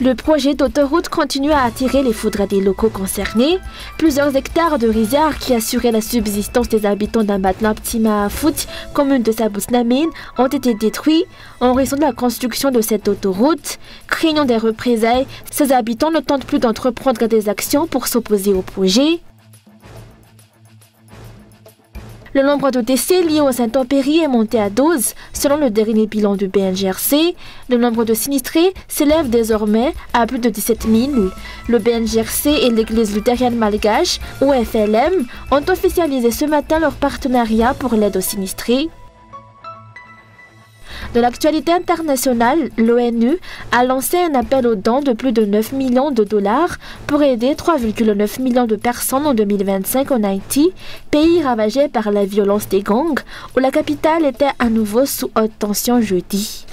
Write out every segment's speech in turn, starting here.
Le projet d'autoroute continue à attirer les foudres des locaux concernés. Plusieurs hectares de rizières qui assuraient la subsistance des habitants d'Ambatlamptima-Foot, commune de Sabousnamine, ont été détruits en raison de la construction de cette autoroute. Craignant des représailles, ces habitants ne tentent plus d'entreprendre des actions pour s'opposer au projet. Le nombre de décès liés aux intempéries est monté à 12, selon le dernier bilan du BNGRC. Le nombre de sinistrés s'élève désormais à plus de 17 000. Le BNGRC et l'Église luthérienne malgache, ou FLM, ont officialisé ce matin leur partenariat pour l'aide aux sinistrés. De l'actualité internationale, l'ONU a lancé un appel aux dons de plus de 9 millions de dollars pour aider 3,9 millions de personnes en 2025 en Haïti, pays ravagé par la violence des gangs, où la capitale était à nouveau sous haute tension jeudi.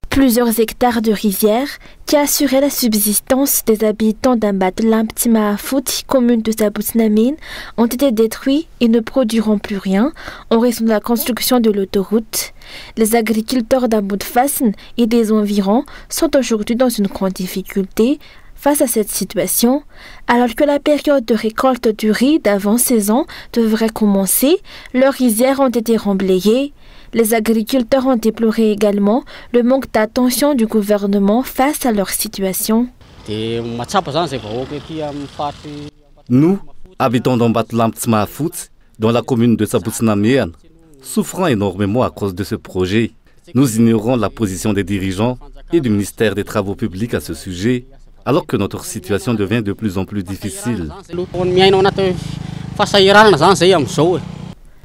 Plusieurs hectares de rizières qui assuraient la subsistance des habitants d'Ambatlamptima-Foot, commune de Sabousnamine, ont été détruits et ne produiront plus rien en raison de la construction de l'autoroute. Les agriculteurs d'Amboutfassen et des environs sont aujourd'hui dans une grande difficulté face à cette situation. Alors que la période de récolte du riz d'avant-saison devrait commencer, leurs rizières ont été remblayées. Les agriculteurs ont déploré également le manque d'attention du gouvernement face à leur situation. Nous, habitants d'Ambatlamptima-Foot, dans la commune de Sabousnamine, souffrons énormément à cause de ce projet. Nous ignorons la position des dirigeants et du ministère des Travaux publics à ce sujet, alors que notre situation devient de plus en plus difficile.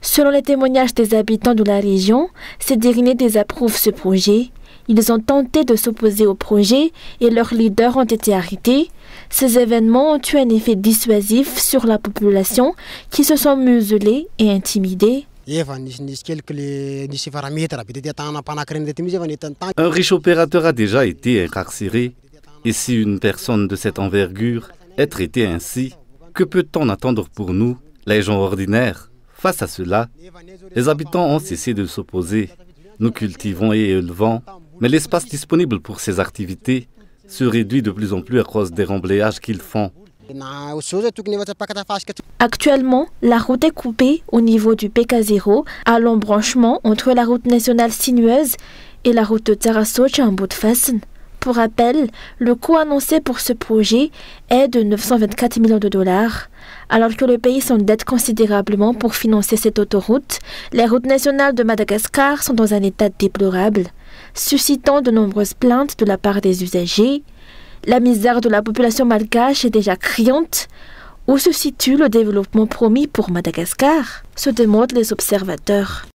Selon les témoignages des habitants de la région, ces derniers désapprouvent ce projet. Ils ont tenté de s'opposer au projet et leurs leaders ont été arrêtés. Ces événements ont eu un effet dissuasif sur la population qui se sont muselés et intimidés. Un riche opérateur a déjà été incarcéré. Et si une personne de cette envergure est traitée ainsi, que peut-on attendre pour nous, les gens ordinaires? Face à cela, les habitants ont cessé de s'opposer. Nous cultivons et élevons, mais l'espace disponible pour ces activités se réduit de plus en plus à cause des remblayages qu'ils font. Actuellement, la route est coupée au niveau du PK0 à l'embranchement entre la route nationale sinueuse et la route de Tarasoch à Amboutfassen. Pour rappel, le coût annoncé pour ce projet est de 924 millions de dollars. Alors que le pays s'endette considérablement pour financer cette autoroute, les routes nationales de Madagascar sont dans un état déplorable, suscitant de nombreuses plaintes de la part des usagers. La misère de la population malgache est déjà criante. Où se situe le développement promis pour Madagascar? Se demandent les observateurs.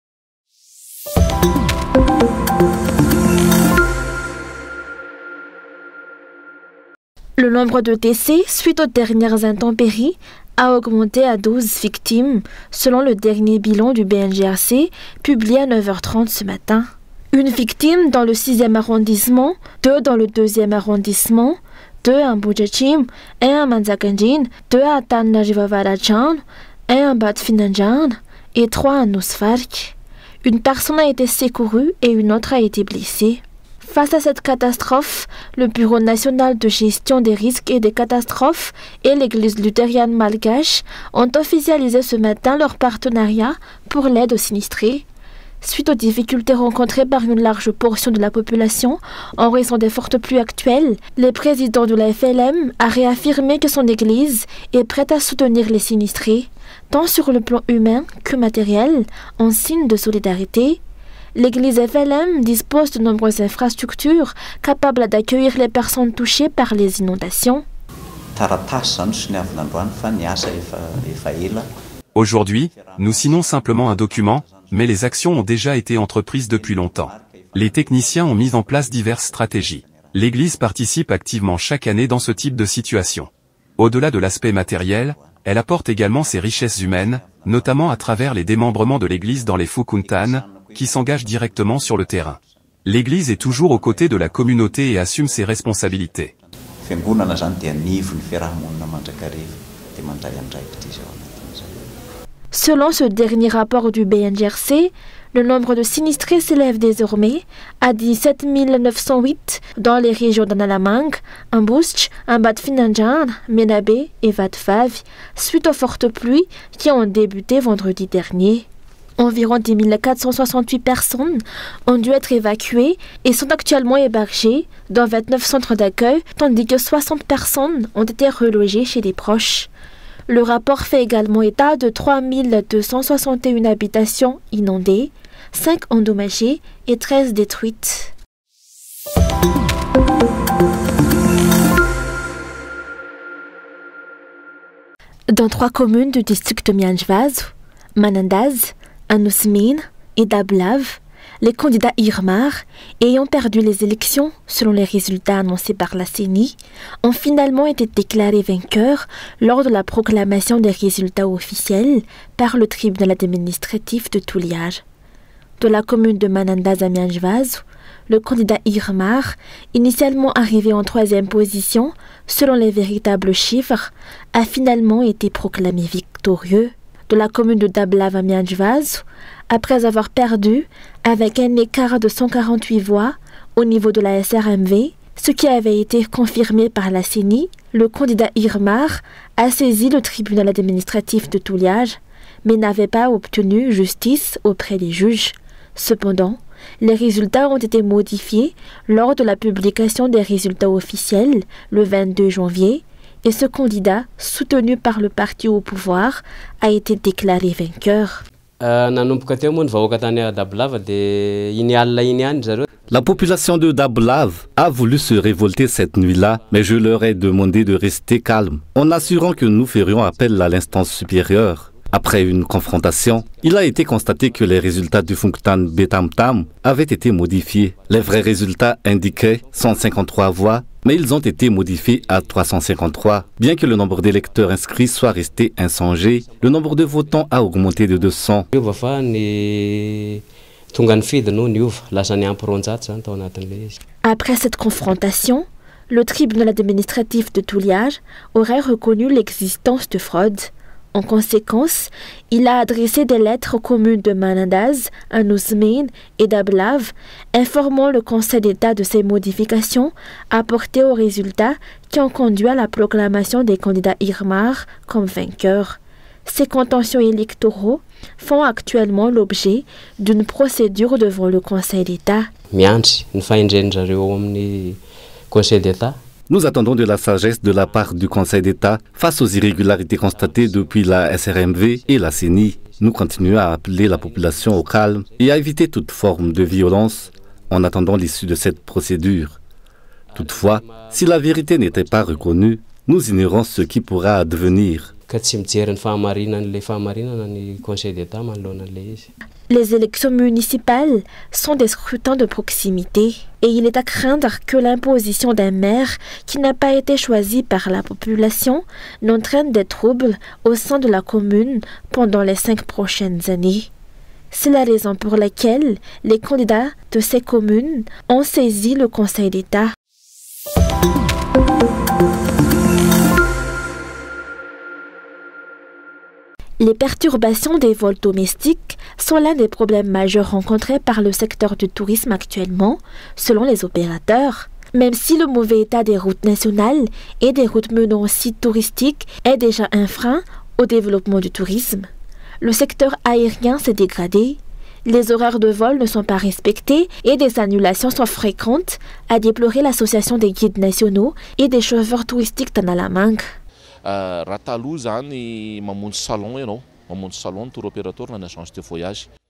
Le nombre de décès suite aux dernières intempéries a augmenté à 12 victimes, selon le dernier bilan du BNGRC, publié à 9h30 ce matin. Une victime dans le 6e arrondissement, 2 dans le 2e arrondissement, 2 à Mbujachim, 1 à Manzakanjin, 2 à Tannajivavarachan, 1 à Batfinanjan et 3 à Nousfark. Une personne a été secourue et une autre a été blessée. Face à cette catastrophe, le Bureau national de gestion des risques et des catastrophes et l'Église luthérienne malgache ont officialisé ce matin leur partenariat pour l'aide aux sinistrés. Suite aux difficultés rencontrées par une large portion de la population en raison des fortes pluies actuelles, le président de la FLM a réaffirmé que son Église est prête à soutenir les sinistrés, tant sur le plan humain que matériel, en signe de solidarité. L'Église FLM dispose de nombreuses infrastructures capables d'accueillir les personnes touchées par les inondations. Aujourd'hui, nous signons simplement un document, mais les actions ont déjà été entreprises depuis longtemps. Les techniciens ont mis en place diverses stratégies. L'Église participe activement chaque année dans ce type de situation. Au-delà de l'aspect matériel, elle apporte également ses richesses humaines, notamment à travers les démembrements de l'Église dans les Fukuntan, qui s'engagent directement sur le terrain. L'Église est toujours aux côtés de la communauté et assume ses responsabilités. Selon ce dernier rapport du BNGRC, le nombre de sinistrés s'élève désormais à 17 908 dans les régions d'Analamang, Ambusch, Ambat-Finanjan, Menabe et Vatfav, suite aux fortes pluies qui ont débuté vendredi dernier. Environ 10 468 personnes ont dû être évacuées et sont actuellement hébergées dans 29 centres d'accueil, tandis que 60 personnes ont été relogées chez des proches. Le rapport fait également état de 3 261 habitations inondées, 5 endommagées et 13 détruites. Dans 3 communes du district de Mianjvazu, Manandaz, Anusmin et Dablav, les candidats Irmar, ayant perdu les élections selon les résultats annoncés par la CENI, ont finalement été déclarés vainqueurs lors de la proclamation des résultats officiels par le tribunal administratif de Touliage. De la commune de Manandaz à Mianjvazu, le candidat Irmar, initialement arrivé en 3e position selon les véritables chiffres, a finalement été proclamé victorieux. De la commune de Dablav à Mianjvazu, après avoir perdu avec un écart de 148 voix au niveau de la SRMV, ce qui avait été confirmé par la CENI, le candidat Irmar a saisi le tribunal administratif de Touliage, mais n'avait pas obtenu justice auprès des juges. Cependant, les résultats ont été modifiés lors de la publication des résultats officiels le 22 janvier, et ce candidat, soutenu par le parti au pouvoir, a été déclaré vainqueur. La population de Dablav a voulu se révolter cette nuit-là, mais je leur ai demandé de rester calme, en assurant que nous ferions appel à l'instance supérieure. Après une confrontation, il a été constaté que les résultats du Funktan Betamtam avaient été modifiés. Les vrais résultats indiquaient 153 voix, mais ils ont été modifiés à 353. Bien que le nombre d'électeurs inscrits soit resté inchangé, le nombre de votants a augmenté de 200. Après cette confrontation, le tribunal administratif de Touliage aurait reconnu l'existence de fraude. En conséquence, il a adressé des lettres aux communes de Manandaz, Anusmin et Dablav, informant le Conseil d'État de ces modifications apportées aux résultats qui ont conduit à la proclamation des candidats Irmar comme vainqueurs. Ces contentions électoraux font actuellement l'objet d'une procédure devant le Conseil d'État. Nous attendons de la sagesse de la part du Conseil d'État face aux irrégularités constatées depuis la SRMV et la CENI. Nous continuons à appeler la population au calme et à éviter toute forme de violence en attendant l'issue de cette procédure. Toutefois, si la vérité n'était pas reconnue, nous ignorons ce qui pourra advenir. Les élections municipales sont des scrutins de proximité et il est à craindre que l'imposition d'un maire qui n'a pas été choisi par la population n'entraîne des troubles au sein de la commune pendant les 5 prochaines années. C'est la raison pour laquelle les candidats de ces communes ont saisi le Conseil d'État. Les perturbations des vols domestiques sont l'un des problèmes majeurs rencontrés par le secteur du tourisme actuellement, selon les opérateurs. Même si le mauvais état des routes nationales et des routes menant aux sites touristiques est déjà un frein au développement du tourisme, le secteur aérien s'est dégradé. Les horaires de vol ne sont pas respectés et des annulations sont fréquentes, a déploré l'Association des guides nationaux et des chauffeurs touristiques d'Analamang.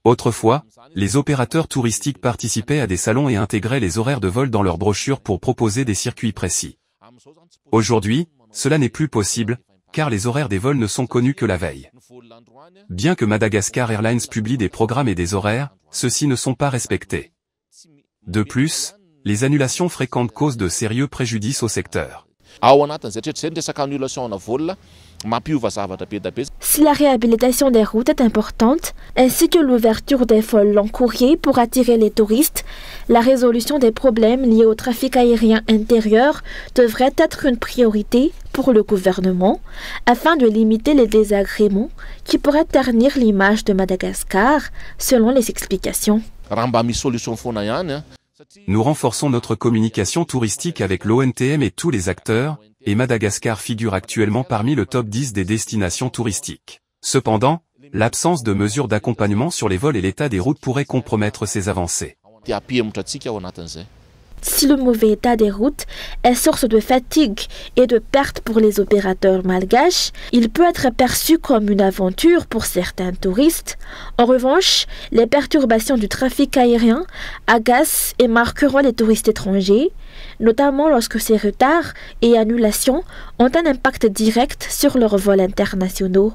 Autrefois, les opérateurs touristiques participaient à des salons et intégraient les horaires de vol dans leurs brochures pour proposer des circuits précis. Aujourd'hui, cela n'est plus possible, car les horaires des vols ne sont connus que la veille. Bien que Madagascar Airlines publie des programmes et des horaires, ceux-ci ne sont pas respectés. De plus, les annulations fréquentes causent de sérieux préjudices au secteur. Si la réhabilitation des routes est importante, ainsi que l'ouverture des vols long courriers pour attirer les touristes, la résolution des problèmes liés au trafic aérien intérieur devrait être une priorité pour le gouvernement afin de limiter les désagréments qui pourraient ternir l'image de Madagascar, selon les explications. Nous renforçons notre communication touristique avec l'ONTM et tous les acteurs, et Madagascar figure actuellement parmi le top 10 des destinations touristiques. Cependant, l'absence de mesures d'accompagnement sur les vols et l'état des routes pourrait compromettre ces avancées. Si le mauvais état des routes est source de fatigue et de pertes pour les opérateurs malgaches, il peut être perçu comme une aventure pour certains touristes. En revanche, les perturbations du trafic aérien agacent et marqueront les touristes étrangers, notamment lorsque ces retards et annulations ont un impact direct sur leurs vols internationaux.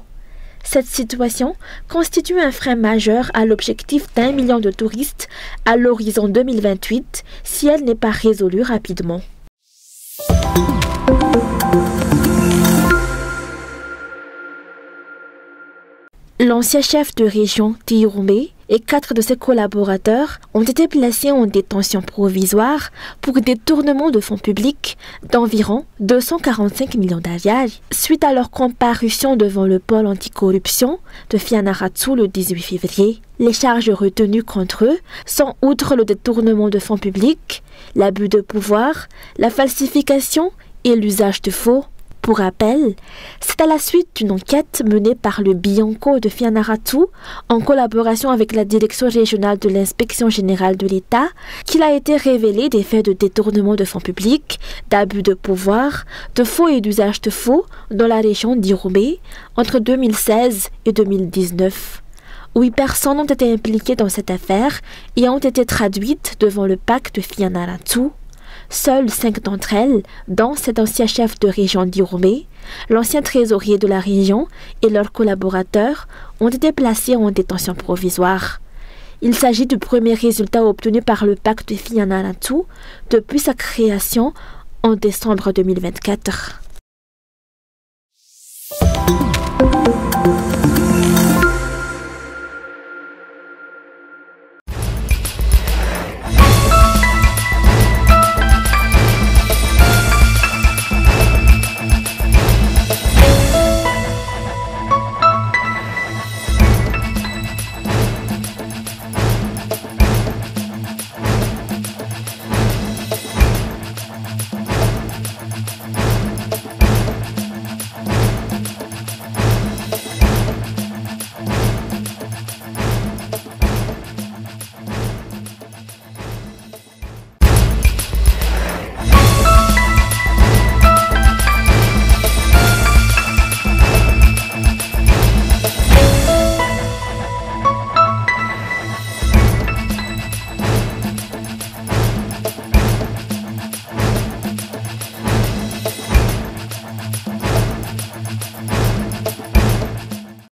Cette situation constitue un frein majeur à l'objectif d'1 million de touristes à l'horizon 2028 si elle n'est pas résolue rapidement. L'ancien chef de région Tiyourmé et 4 de ses collaborateurs ont été placés en détention provisoire pour détournement de fonds publics d'environ 245 millions d'ariary. Suite à leur comparution devant le pôle anticorruption de Fianarantsoa le 18 février, les charges retenues contre eux sont, outre le détournement de fonds publics, l'abus de pouvoir, la falsification et l'usage de faux. Pour rappel, c'est à la suite d'une enquête menée par le Bianco de Fianarantsoa en collaboration avec la Direction régionale de l'Inspection générale de l'État qu'il a été révélé des faits de détournement de fonds publics, d'abus de pouvoir, de faux et d'usage de faux dans la région d'Iroumé entre 2016 et 2019. 8 personnes ont été impliquées dans cette affaire et ont été traduites devant le pacte de Fianarantsoa. Seuls 5 d'entre elles, dont cet ancien chef de région d'Iroumé, l'ancien trésorier de la région et leurs collaborateurs, ont été placés en détention provisoire. Il s'agit du premier résultat obtenu par le pacte de Fianarantsoa depuis sa création en décembre 2024.